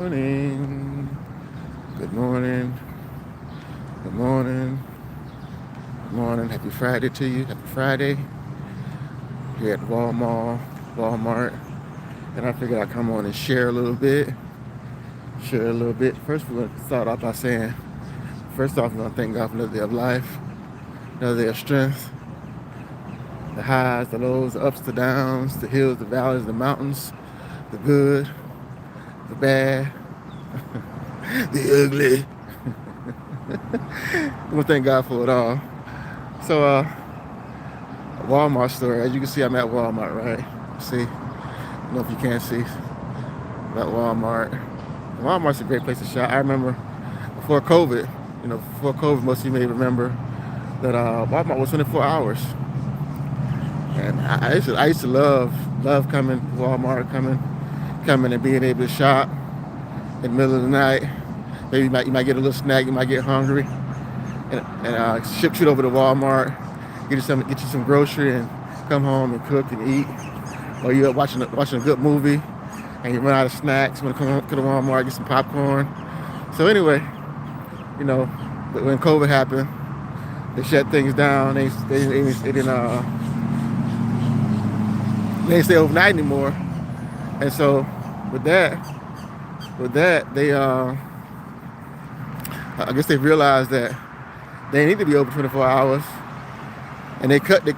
Morning. Good morning. Good morning. Good morning. Happy Friday to you. Happy Friday. Here at Walmart. And I figured I'd come on and share a little bit. Share a little bit. First, we're going to start off by saying, first off, we're going to thank God for another day of life, another day of strength, the highs, the lows, the ups, the downs, the hills, the valleys, the mountains, the good, the bad, the ugly. I'm going to thank God for it all. So, Walmart store. As you can see, I'm at Walmart, right? See? I don't know if you can't see. I'm at Walmart. Walmart's a great place to shop. I remember before COVID, most of you may remember that Walmart was 24 hours. And I used to love coming to Walmart, coming and being able to shop in the middle of the night. Maybe you might get a little snack, you might get hungry, and ship shit over to Walmart, get you some grocery, and come home and cook and eat. Or you're watching a good movie, and you run out of snacks. Want to come home to the Walmart, get some popcorn. So anyway, when COVID happened, they shut things down. They didn't stay overnight anymore, and so with that, they I guess they realized that they need to be open 24 hours, and they cut it.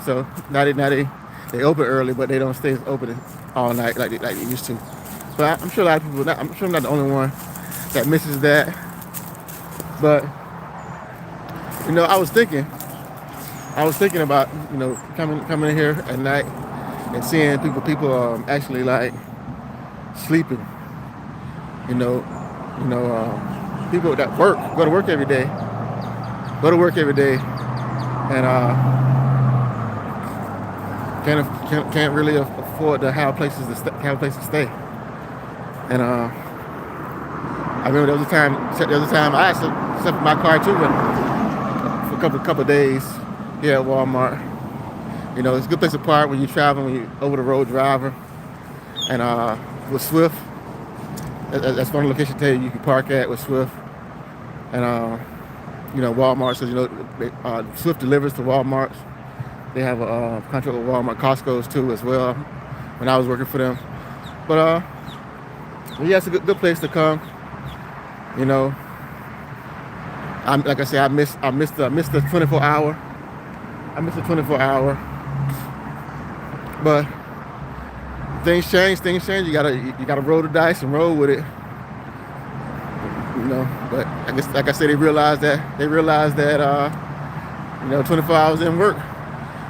So now they open early, but they don't stay open all night like they used to. But I'm sure a lot of people. I'm sure I'm not the only one that misses that. But I was thinking about coming in here at night and seeing people actually like sleeping. People that go to work every day, and can't really afford to have places to stay. And I remember there was a time I actually slept in my car too, for a couple of days here at Walmart. It's a good place to park when you're traveling, when you're over the road driver. And with Swift, that's one location you can park at with Swift. And Walmart says Swift delivers to Walmart. They have a contract with Walmart, Costco's too as well. When I was working for them, but yeah, it's a good place to come. Like I said, I missed the 24 hour. I missed the 24 hour. But things change. You gotta roll the dice and roll with it. But I guess, like I said, they realized that 24 hours didn't work.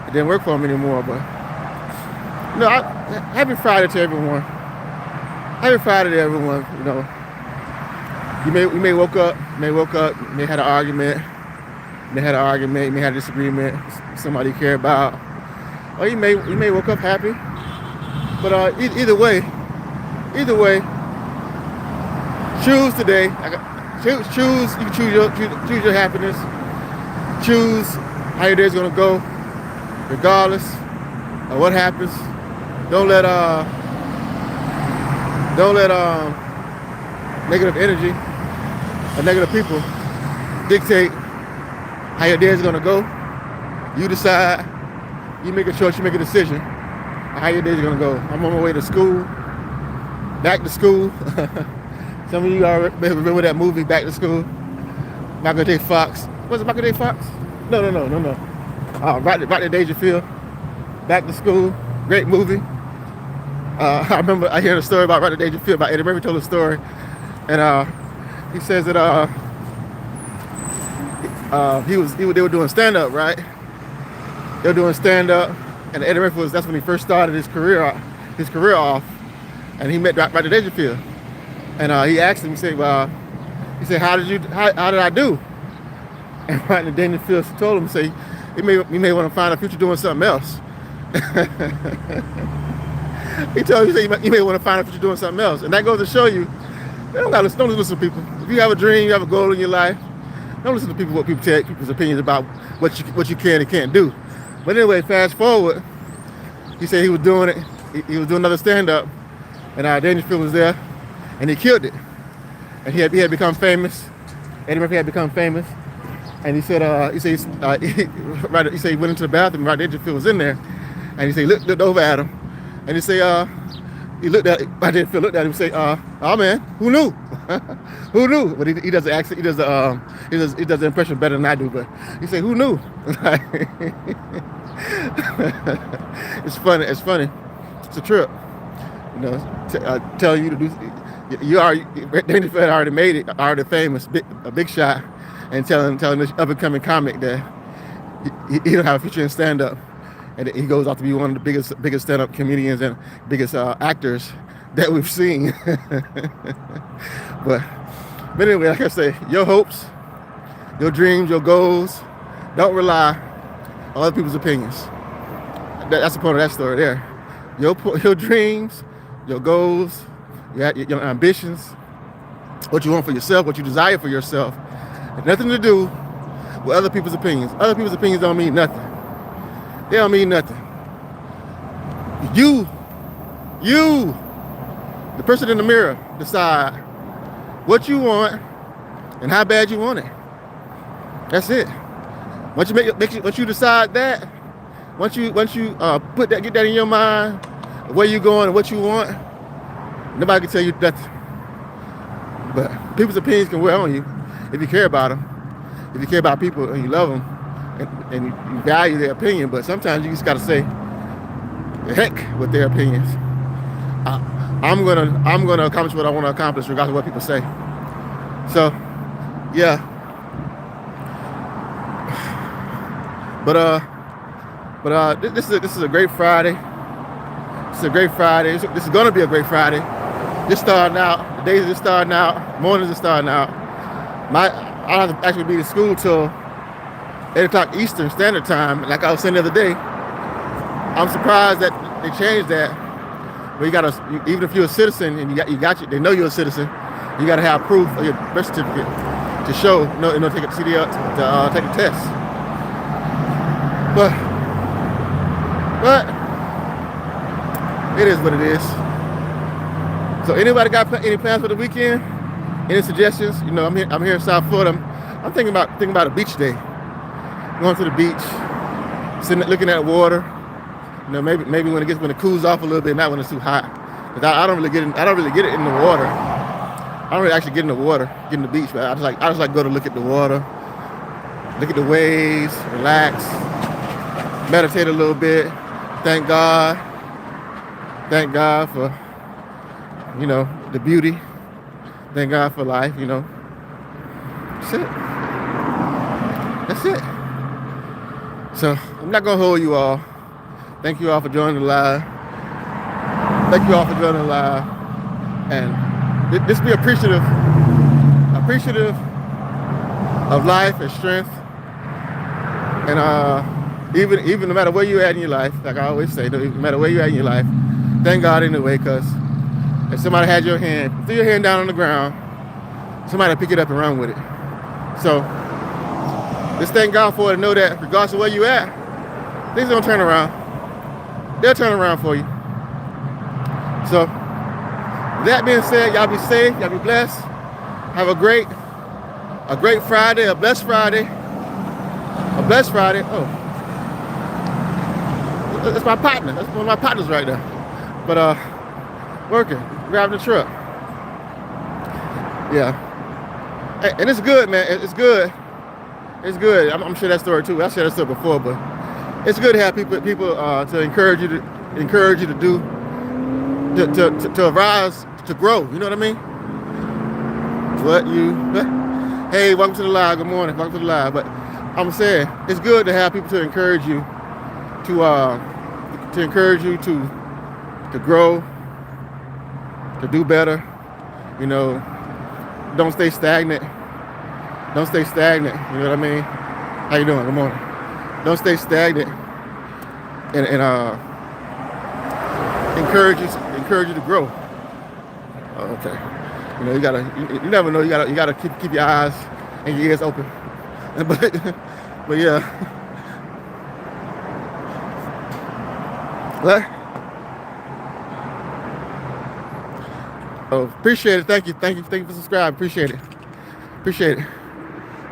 It didn't work for them anymore. But happy Friday to everyone. Happy Friday to everyone. You may woke up, may had an argument, you may had a disagreement with somebody you care about, or you may woke up happy. But either way, choose today. Choose. You can choose your happiness. Choose how your day's gonna go, regardless of what happens. Don't let negative energy or negative people dictate how your day is gonna go. You decide. You make a choice. You make a decision on how your day is gonna go. I'm on my way to school. Back to school. Some of you already remember that movie, Back to School. Michael J. Fox. Was it Michael J. Fox? No. Rodney Dangerfield. Back to School. Great movie. I remember I heard a story about Rodney Dangerfield. About Eddie Murphy told a story, and he says that they were doing stand up, right? They were doing stand up, and Eddie Murphy that's when he first started his career off, and he met Rodney Dangerfield. And he asked him, he said, how did I do? And Rodney Dangerfield told him, say, you may want to find a future doing something else. He told him, you may want to find a future doing something else. And that goes to show you, don't listen to people. If you have a dream, you have a goal in your life, don't listen to what people tell you, people's opinions about what you can and can't do. But anyway, fast forward, he said he was doing it. He was doing another stand-up, and Dangerfield was there. and he killed it. And he had become famous. Eddie Murphy had become famous. And he said, he said he went into the bathroom, Rodney Dangerfield was in there. And he said, looked over at him. And he said, he looked at Rodney Dangerfield, looked at him and said, oh man, who knew? Who knew? But he does the accent, he does the impression better than I do, but he said, who knew? It's funny, It's a trip. You know, telling you to do, Dangerfield had already made it, already famous, a big shot, and telling this up-and-coming comic that he don't have a future in stand-up, and he goes off to be one of the biggest stand-up comedians and biggest actors that we've seen. but anyway, like I say, your hopes, your dreams, your goals, don't rely on other people's opinions. That's the point of that story there. Your dreams, your goals, your ambitions, what you want for yourself, what you desire for yourself, has nothing to do with other people's opinions. Other people's opinions don't mean nothing. They don't mean nothing. You, the person in the mirror, decide what you want and how bad you want it. That's it. Once you decide that, once you get that in your mind, where you going and what you want, nobody can tell you nothing. But people's opinions can wear on you if you care about them. If you care about people and you love them and you value their opinion, but sometimes you just got to say, the heck with their opinions. I'm gonna accomplish what I want to accomplish, regardless of what people say. So, yeah. But this is a great Friday. This is a great Friday. This is gonna be a great Friday. Just starting out. The days are just starting out. Mornings are starting out. I don't have to actually be in school till 8 o'clock Eastern Standard Time. Like I was saying the other day, I'm surprised that they changed that. But even if you're a citizen and they know you're a citizen, you gotta have proof of your birth certificate to show, take a CDL to take a test. But it is what it is. So anybody got any plans for the weekend? Any suggestions? I'm here in South Florida. I'm thinking about a beach day. Going to the beach, sitting, looking at water. Maybe when it cools off a little bit, not when it's too hot. Cause I don't really get it in the water. I don't really actually get in the water, get in the beach, but I just like go to look at the water, look at the waves, relax, meditate a little bit, thank God for the beauty, thank God for life, that's it. So I'm not gonna hold you all. Thank you all for joining the live. And just be appreciative of life and strength. And even no matter where you're at in your life, like I always say, no matter where you're at in your life, thank God anyway, because if somebody had your hand, threw your hand down on the ground, somebody will pick it up and run with it. So just thank God for it and know that regardless of where you at, things don't turn around. They'll turn around for you. So, that being said, y'all be safe, y'all be blessed. Have a great Friday, a blessed Friday. Oh, that's my partner. That's one of my partners right there. But working, driving the truck. Yeah, and it's good, man. It's good. I'm sure that story too. I shared that story before, but it's good to have people to encourage you to do, to rise, to grow. You know what I mean? Hey, welcome to the live. Good morning. Welcome to the live. But I'm saying it's good to have people to encourage you to grow, to do better. Don't stay stagnant. You know what I mean? How you doing? Good morning. Don't stay stagnant, and encourage you to grow. Okay. You never know. You gotta keep your eyes and your ears open. But yeah. What? Oh, appreciate it. Thank you for subscribing. Appreciate it.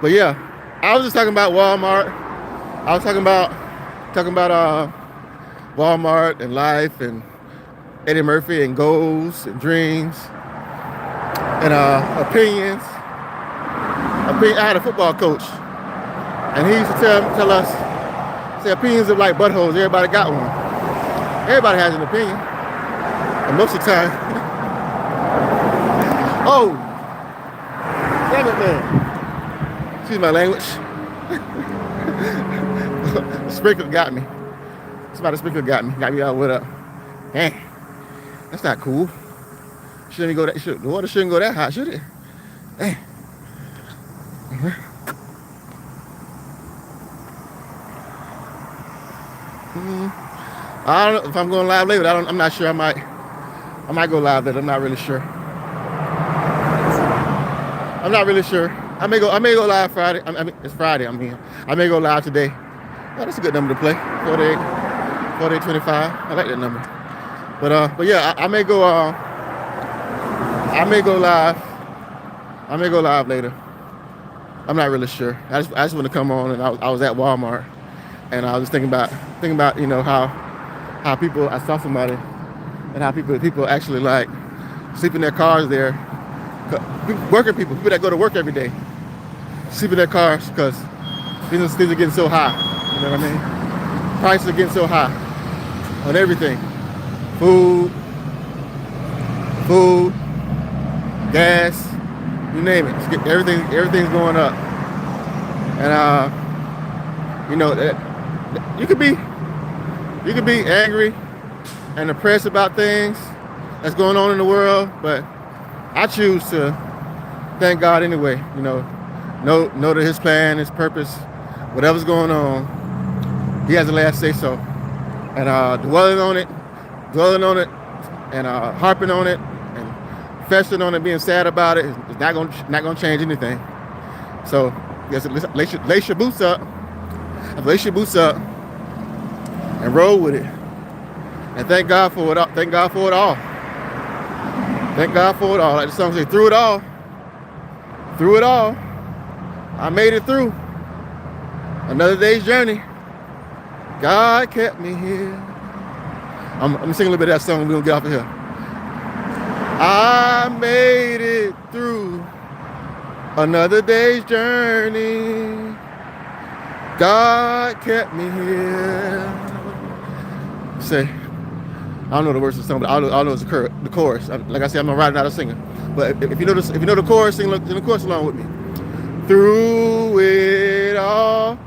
But yeah, I was just talking about Walmart. I was talking about Walmart and life and Eddie Murphy and goals and dreams and opinions. I had a football coach, and he used to tell us, say opinions are like buttholes. Everybody got one. Everybody has an opinion, and most of the time, oh, damn it, man. Excuse my language. The sprinkler got me. Somebody sprinkler got me all lit up. Dang, that's not cool. Shouldn't go that. The water shouldn't go that hot, should it? Dang. I don't know if I'm going live later. I'm not sure. I might go live later. I'm not really sure. I may go live Friday. I mean, it's Friday. I'm here. I may go live today. Oh, that's a good number to play. 4825. I like that number. But yeah, I may go live. I may go live later. I'm not really sure. I just want to come on, and I was at Walmart, and I was thinking about how people. I saw somebody, and how people actually like sleep in their cars there. Working people that go to work every day, sleep in their cars because things are getting so high. You know what I mean? Prices are getting so high on everything. Food, gas, you name it. Everything's going up. And you know, you could be angry and depressed about things that's going on in the world, but I choose to thank God anyway. You know that His plan, His purpose, whatever's going on, He has the last say so. And dwelling on it, and harping on it, and festering on it, being sad about it, is not gonna change anything. So, yes, lace your boots up, and roll with it, and thank God for it all. Thank God for it all. Like the song says, through it all, I made it through. Another day's journey. God kept me here. I'm gonna sing a little bit of that song and we're gonna get off of here. I made it through another day's journey. God kept me here. Say, I don't know the words of the song, but all I know is the chorus. Like I said, I'm not writing, not a singer. But if you know the chorus, sing the chorus along with me. Through it all,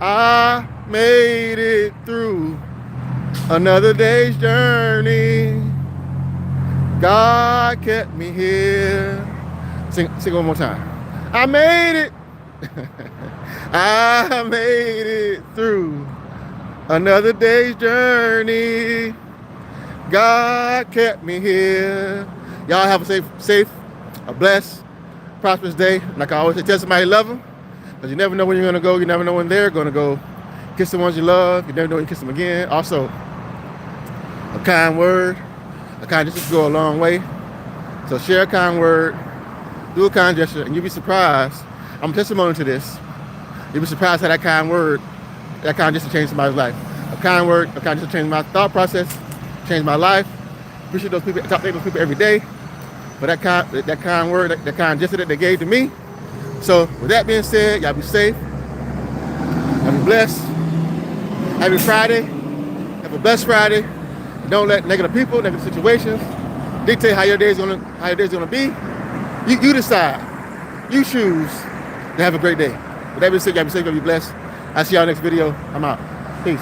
I made it through another day's journey. God kept me here. Sing one more time. I made it. I made it through another day's journey. God kept me here. Y'all have a safe, a blessed, prosperous day. Like I always say, tell somebody you love them, because you never know when you're gonna go. You never know when they're gonna go. Kiss the ones you love. You never know when you kiss them again. Also, a kind word, a kind gesture go a long way. So share a kind word, do a kind gesture, and you'll be surprised. I'm a testimony to this. You'll be surprised how that kind word, that kind gesture changed somebody's life. A kind word, a kind gesture changed my thought process, changed my life. Appreciate those people, talk to those people every day for that kind word, that kind gesture that they gave to me. So with that being said, y'all be safe, y'all be blessed. Happy Friday. Have a blessed Friday. Don't let negative people, negative situations dictate how your day's gonna be. You decide. You choose to have a great day. With that being said, y'all be safe, y'all be blessed. I'll see y'all next video. I'm out. Peace.